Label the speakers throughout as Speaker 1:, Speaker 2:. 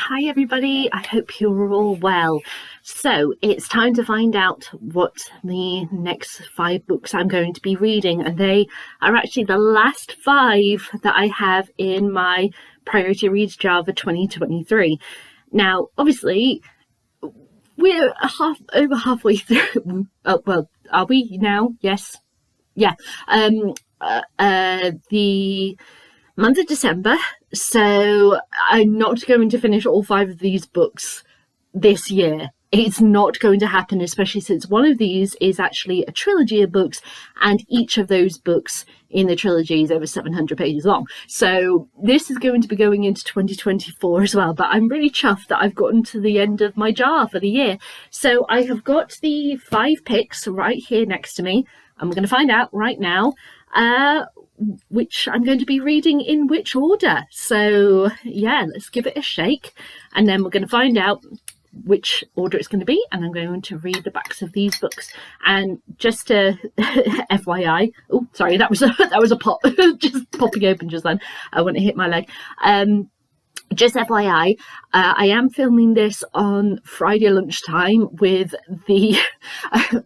Speaker 1: Hi everybody, I hope you're all well. So it's time to find out what the next 5 books I'm going to be reading, and they are actually the last 5 that I have in my Priority Reads jar for 2023. Now, obviously, we're over halfway through. Oh, well, are we now? Yes. Yeah. The month of December, so I'm not going to finish all 5 of these books this year. It's not going to happen, especially since one of these is actually a trilogy of books, and each of those books in the trilogy is over 700 pages long. So this is going to be going into 2024 as well, but I'm really chuffed that I've gotten to the end of my jar for the year. So I have got the 5 picks right here next to me, and we're going to find out right now which I'm going to be reading in which order. So yeah, let's give it a shake, and then we're going to find out which order it's going to be, and I'm going to read the backs of these books. And just to FYI, oh sorry, that was a pop just popping open just then. I want to hit my leg. Just FYI, I am filming this on Friday lunchtime with the,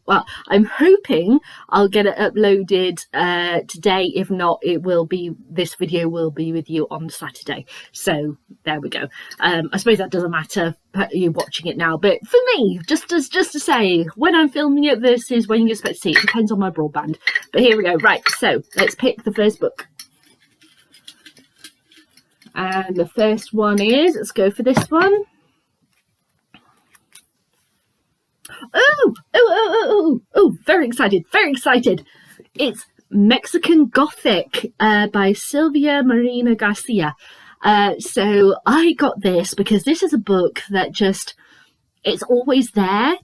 Speaker 1: well, I'm hoping I'll get it uploaded today. If not, this video will be with you on Saturday. So there we go. I suppose that doesn't matter, you watching it now, but for me, just to say, when I'm filming it versus when you expect to see it, depends on my broadband. But here we go. Right, so let's pick the first book. And the first one is, let's go for this one. Oh, very excited, very excited. It's Mexican Gothic by Silvia Moreno-Garcia. So I got this because this is a book that it's always there.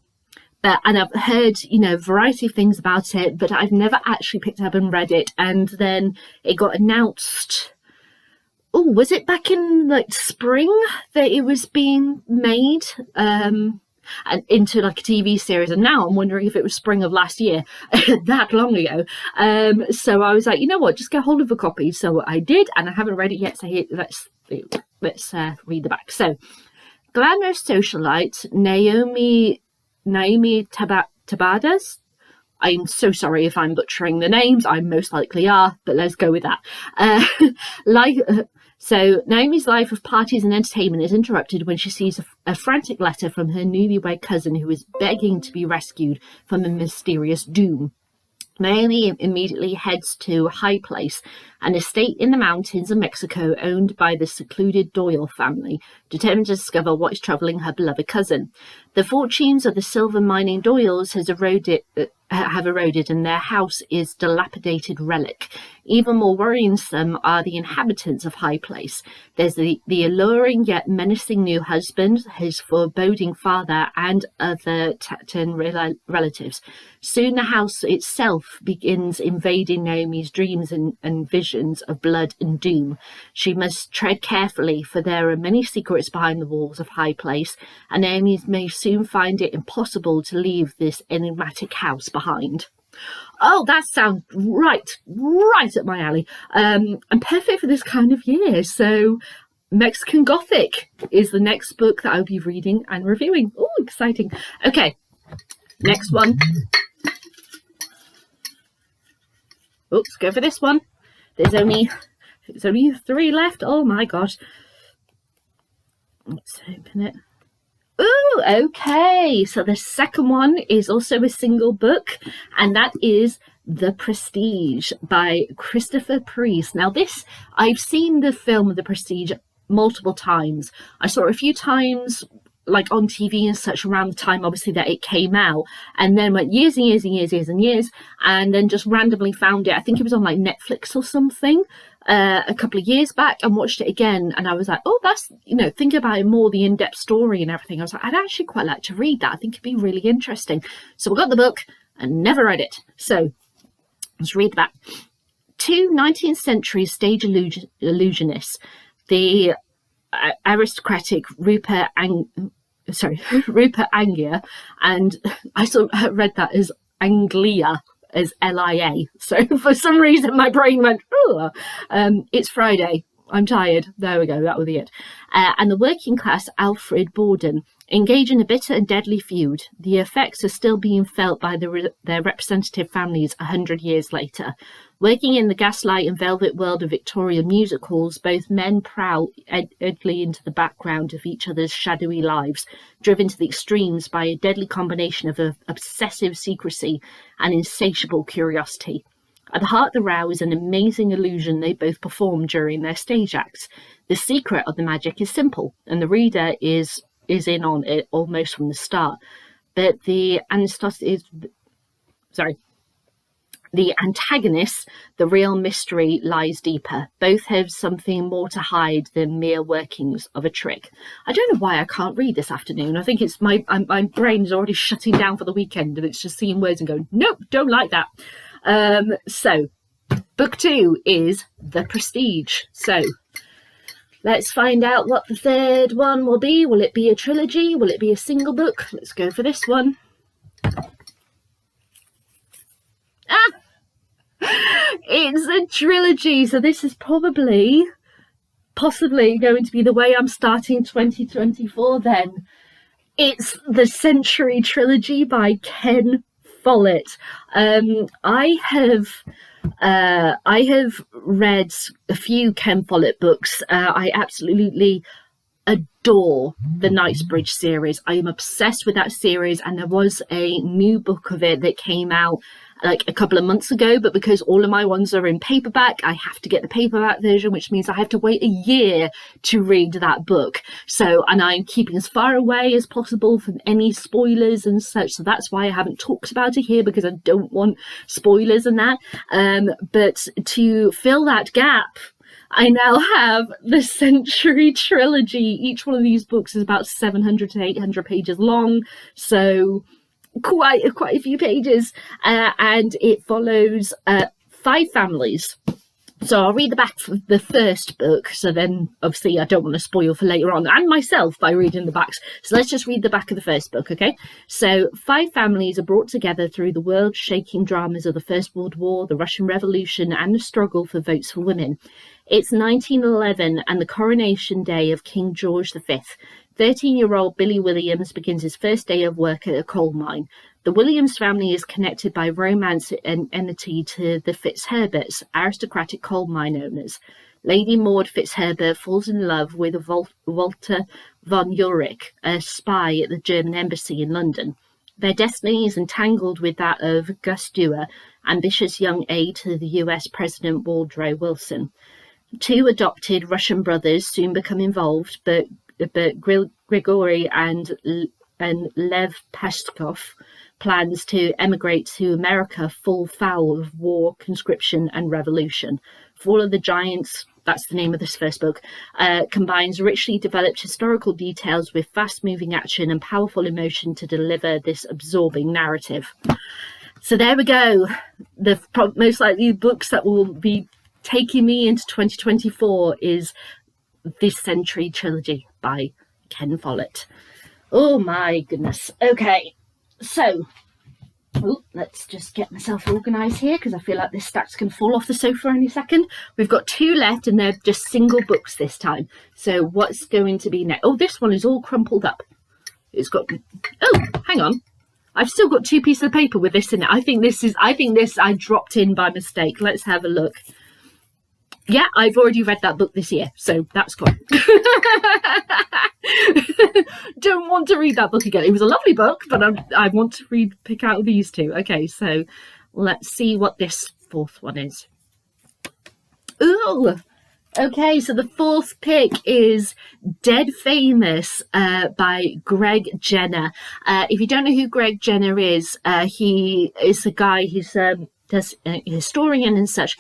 Speaker 1: And I've heard, a variety of things about it, but I've never actually picked it up and read it. And then it got announced, was it back in spring that it was being made and into a TV series? And now I'm wondering if it was spring of last year, that long ago. So I was like, you know what, just get hold of a copy. So I did, and I haven't read it yet. So here, let's read the back. So, glamorous socialite Naomi Tabadas. I'm so sorry if I'm butchering the names. I most likely are, but let's go with that. So Naomi's life of parties and entertainment is interrupted when she sees a frantic letter from her newlywed cousin, who is begging to be rescued from a mysterious doom. Naomi immediately heads to High Place, an estate in the mountains of Mexico owned by the secluded Doyle family, determined to discover what is troubling her beloved cousin. The fortunes of the silver mining Doyles have eroded, and their house is dilapidated relic. Even more worrisome are the inhabitants of High Place. There's the alluring yet menacing new husband, his foreboding father, and other taciturn relatives. Soon the house itself begins invading Naomi's dreams and visions of blood and doom. She must tread carefully, for there are many secrets behind the walls of High Place, and Naomi may soon find it impossible to leave this enigmatic house behind. Oh, that sounds right up my alley. And perfect for this kind of year. So Mexican Gothic is the next book that I'll be reading and reviewing. Oh, exciting. Okay, next one. Let's go for this one. There's only 3 left. Oh my gosh. Let's open it. Oh, okay. So the second one is also a single book, and that is The Prestige by Christopher Priest. Now this, I've seen the film of The Prestige multiple times. I saw it a few times on TV and such around the time obviously that it came out, and then went years and years, and then just randomly found it. I think it was on Netflix or something a couple of years back, and watched it again, and I was like, oh, that's, think about it more, the in-depth story and everything. I was like, I'd actually quite like to read that. I think it'd be really interesting. So we got the book and never read it. So let's read that. 2 19th century stage illusionists, the aristocratic Rupert Anglia, and I sort of read that as Anglia, as LIA. So for some reason my brain went, oh, it's Friday. I'm tired. There we go, that will be it. And the working class Alfred Borden engage in a bitter and deadly feud. The effects are still being felt by their representative families 100 years later. Working in the gaslight and velvet world of Victorian music halls, both men prowl idly into the background of each other's shadowy lives, driven to the extremes by a deadly combination of obsessive secrecy and insatiable curiosity. At the heart of the row is an amazing illusion they both perform during their stage acts. The secret of the magic is simple, and the reader is in on it almost from the start. But the antagonists, the real mystery lies deeper. Both have something more to hide than mere workings of a trick. I don't know why I can't read this afternoon. I think it's my brain is already shutting down for the weekend, and it's just seeing words and going, nope, don't like that. So book 2 is The Prestige. So let's find out what the third one will be. Will it be a trilogy? Will it be a single book? Let's go for this one. It's a trilogy. So this is possibly going to be the way I'm starting 2024 then. It's the Century Trilogy by Ken Follett. I have read a few Ken Follett books. I absolutely adore the Knightsbridge series. I am obsessed with that series, and there was a new book of it that came out like a couple of months ago, but because all of my ones are in paperback, I have to get the paperback version, which means I have to wait a year to read that book. So, and I'm keeping as far away as possible from any spoilers and such, so that's why I haven't talked about it here, because I don't want spoilers and that. But to fill that gap, I now have the Century Trilogy. Each one of these books is about 700 to 800 pages long, so quite a few pages, and it follows 5 families. So I'll read the back of the first book, so then obviously I don't want to spoil for later on, and myself, by reading the backs. So let's just read the back of the first book, okay? So 5 families are brought together through the world-shaking dramas of the First World War, the Russian Revolution, and the struggle for votes for women. It's 1911 and the coronation day of King George V. 13-year-old Billy Williams begins his first day of work at a coal mine. The Williams family is connected by romance and enmity to the Fitzherberts, aristocratic coal mine owners. Lady Maud Fitzherbert falls in love with Walter von Ulrich, a spy at the German embassy in London. Their destiny is entangled with that of Gus Dewar, ambitious young aide to the US President Woodrow Wilson. 2 adopted Russian brothers soon become involved, but Grigory and Lev Pashkov plans to emigrate to America fall foul of war, conscription, and revolution. Fall of the Giants, that's the name of this first book, combines richly developed historical details with fast-moving action and powerful emotion to deliver this absorbing narrative. So there we go. The most likely books that will be taking me into 2024 is this Century Trilogy by Ken Follett. Oh my goodness. Okay, so let's just get myself organised here, because I feel like this stack's going to fall off the sofa any second. We've got 2 left, and they're just single books this time. So what's going to be next? Oh, this one is all crumpled up. It's got... Oh, hang on. I've still got 2 pieces of paper with this in it. I think this I dropped in by mistake. Let's have a look. Yeah, I've already read that book this year, so that's cool. Don't want to read that book again. It was a lovely book, but I want to pick out these 2. Okay, so let's see what this 4th one is. Ooh, okay, so the 4th pick is Dead Famous by Greg Jenner. If you don't know who Greg Jenner is, he is a guy who's a historian and such.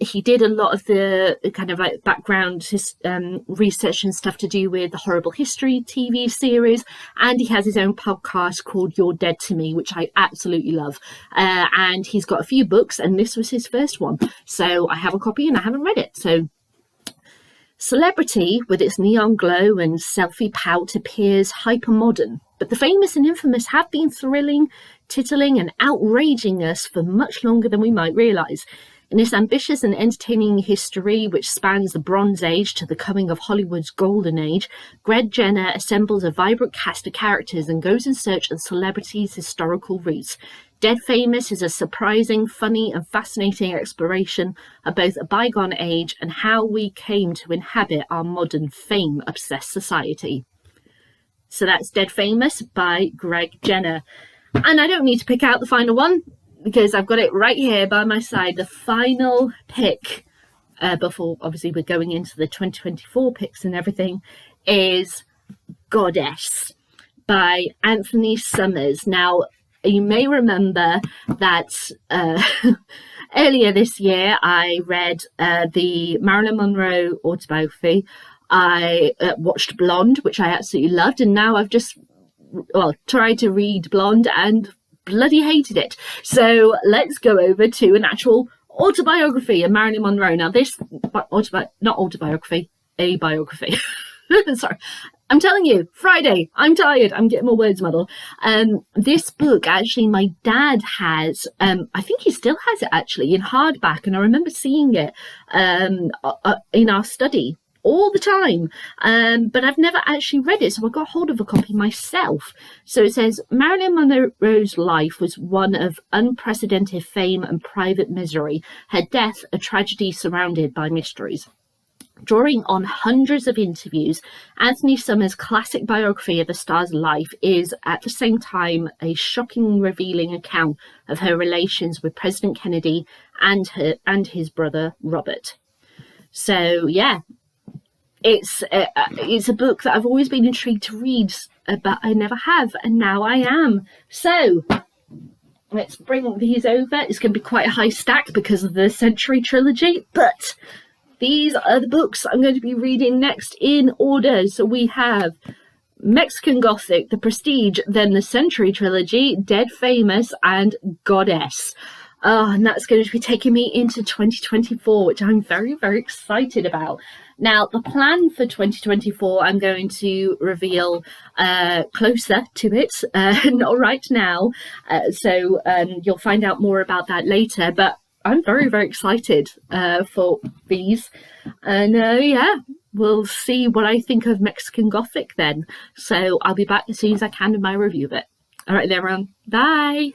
Speaker 1: He did a lot of the kind of like background research and stuff to do with the Horrible History TV series, and he has his own podcast called You're Dead to Me, which I absolutely love. And he's got a few books, and this was his first one. So I have a copy and I haven't read it. So celebrity, with its neon glow and selfie pout, appears hyper-modern, but the famous and infamous have been thrilling, tittling and outraging us for much longer than we might realise. In this ambitious and entertaining history, which spans the Bronze Age to the coming of Hollywood's Golden Age, Greg Jenner assembles a vibrant cast of characters and goes in search of the celebrities' historical roots. Dead Famous is a surprising, funny, and fascinating exploration of both a bygone age and how we came to inhabit our modern fame-obsessed society. So that's Dead Famous by Greg Jenner. And I don't need to pick out the final one, because I've got it right here by my side. The final pick, before obviously we're going into the 2024 picks and everything, is Goddess by Anthony Summers. Now, you may remember that earlier this year I read the Marilyn Monroe autobiography. I watched Blonde, which I absolutely loved, and now I've just tried to read Blonde and bloody hated it. So let's go over to an actual autobiography of Marilyn Monroe. Now this not autobiography, a biography. Sorry, I'm telling you, Friday, I'm tired, I'm getting my words muddled. This book, actually, my dad has, I think he still has it actually in hardback, and I remember seeing it in our study all the time, but I've never actually read it, so I got hold of a copy myself. So it says, Marilyn Monroe's life was one of unprecedented fame and private misery, her death a tragedy surrounded by mysteries. Drawing on hundreds of interviews, Anthony Summers' classic biography of a star's life is at the same time a shocking, revealing account of her relations with President Kennedy and his brother Robert. So yeah, it's a book that I've always been intrigued to read, but I never have, and now I am. So let's bring these over. It's going to be quite a high stack because of the Century Trilogy, but these are the books I'm going to be reading next in order. So we have Mexican Gothic, The Prestige, then the Century Trilogy, Dead Famous, and Goddess. And that's going to be taking me into 2024, which I'm very, very excited about. Now, the plan for 2024, I'm going to reveal closer to it, not right now. So you'll find out more about that later. But I'm very, very excited for these. And yeah, we'll see what I think of Mexican Gothic then. So I'll be back as soon as I can with my review of it. All right, then, everyone. Bye.